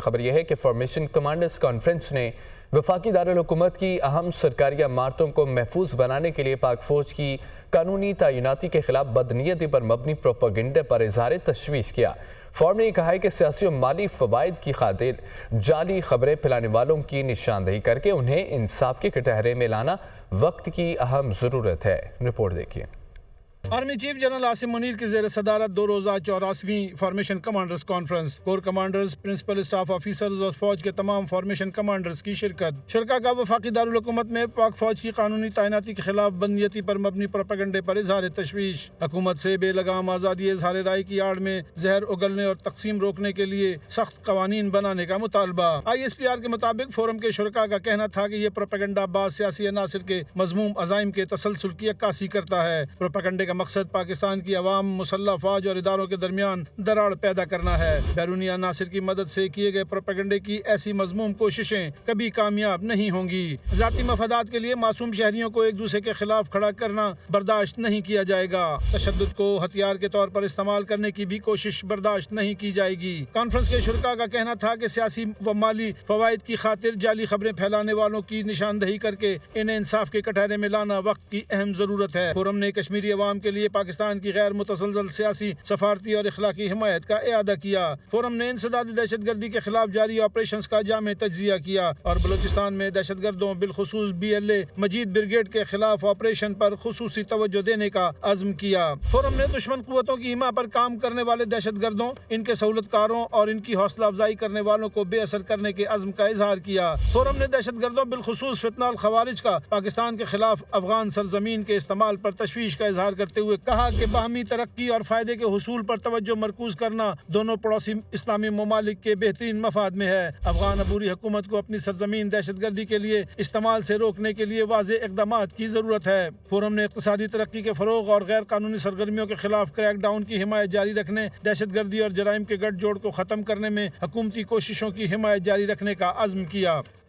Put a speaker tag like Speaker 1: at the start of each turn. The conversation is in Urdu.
Speaker 1: خبر یہ ہے کہ فارمیشن کمانڈرز کانفرنس نے وفاقی دارالحکومت کی اہم سرکاری عمارتوں کو محفوظ بنانے کے لیے پاک فوج کی قانونی تعیناتی کے خلاف بدنیتی پر مبنی پروپیگنڈے پر اظہار تشویش کیا۔ فورم نے یہ کہا ہے کہ سیاسی و مالی فوائد کی خاطر جعلی خبریں پھیلانے والوں کی نشاندہی کر کے انہیں انصاف کے کٹہرے میں لانا وقت کی اہم ضرورت ہے۔ رپورٹ دیکھیے۔
Speaker 2: Army chief general Asim Munir کی زیر صدارت 2 روزہ 84ویں formation commanders conference, corps commanders, principal staff officers اور فوج کے تمام فارمیشن کمانڈرز کی شرکت۔ شرکاء کا وفاقی دارالحکومت میں پاک فوج کی قانونی تعیناتی کے خلاف بدنیتی پر مبنی پروپیگنڈے پر اظہار تشویش، حکومت سے بے لگام آزادی اظہار رائے کی آڑ میں زہر اگلنے اور تقسیم روکنے کے لیے سخت قوانین بنانے کا مطالبہ۔ ISPR کے مطابق فورم کے شرکاء کا کہنا تھا کہ یہ پروپیگنڈا بعض سیاسی عناصر کے مذموم عزائم کے تسلسل کی عکاسی کرتا ہے۔ پروپیگنڈے کا مقصد پاکستان کی عوام، مسلح افواج اور اداروں کے درمیان دراڑ پیدا کرنا ہے۔ بیرونی عناصر کی مدد سے کیے گئے پروپیگنڈے کی ایسی مذموم کوششیں کبھی کامیاب نہیں ہوں گی۔ ذاتی مفادات کے لیے معصوم شہریوں کو ایک دوسرے کے خلاف کھڑا کرنا برداشت نہیں کیا جائے گا۔ تشدد کو ہتھیار کے طور پر استعمال کرنے کی بھی کوشش برداشت نہیں کی جائے گی۔ کانفرنس کے شرکاء کا کہنا تھا کہ سیاسی و مالی فوائد کی خاطر جعلی خبریں پھیلانے والوں کی نشاندہی کر کے انہیں انصاف کے کٹہرے میں لانا وقت کی اہم ضرورت ہے۔ فورم نے کشمیری عوام کے لیے پاکستان کی غیر متزلزل سیاسی، سفارتی اور اخلاقی حمایت کا اعادہ کیا۔ فورم نے انسدادی دہشت گردی کے خلاف جاری آپریشنز کا جامع تجزیہ کیا اور بلوچستان میں دہشت گردوں بالخصوص BLA مجید بریگیڈ کے خلاف آپریشن پر خصوصی توجہ دینے کا عزم کیا۔ فورم نے دشمن قوتوں کی حمایت پر کام کرنے والے دہشت گردوں، ان کے سہولت کاروں اور ان کی حوصلہ افزائی کرنے والوں کو بے اثر کرنے کے عزم کا اظہار کیا۔ فورم نے دہشت گردوں بالخصوص فتنہ الخوارج کا پاکستان کے خلاف افغان سرزمین کے استعمال پر تشویش کا اظہار کرتے ہوئے کہا کہ باہمی ترقی اور فائدے کے حصول پر توجہ مرکوز کرنا دونوں پڑوسی اسلامی ممالک کے بہترین مفاد میں ہے۔ افغان عبوری حکومت کو اپنی سرزمین دہشت گردی کے لیے استعمال سے روکنے کے لیے واضح اقدامات کی ضرورت ہے۔ فورم نے اقتصادی ترقی کے فروغ اور غیر قانونی سرگرمیوں کے خلاف کریک ڈاؤن کی حمایت جاری رکھنے، دہشت گردی اور جرائم کے گٹھ جوڑ کو ختم کرنے میں حکومتی کوششوں کی حمایت جاری رکھنے کا عزم کیا۔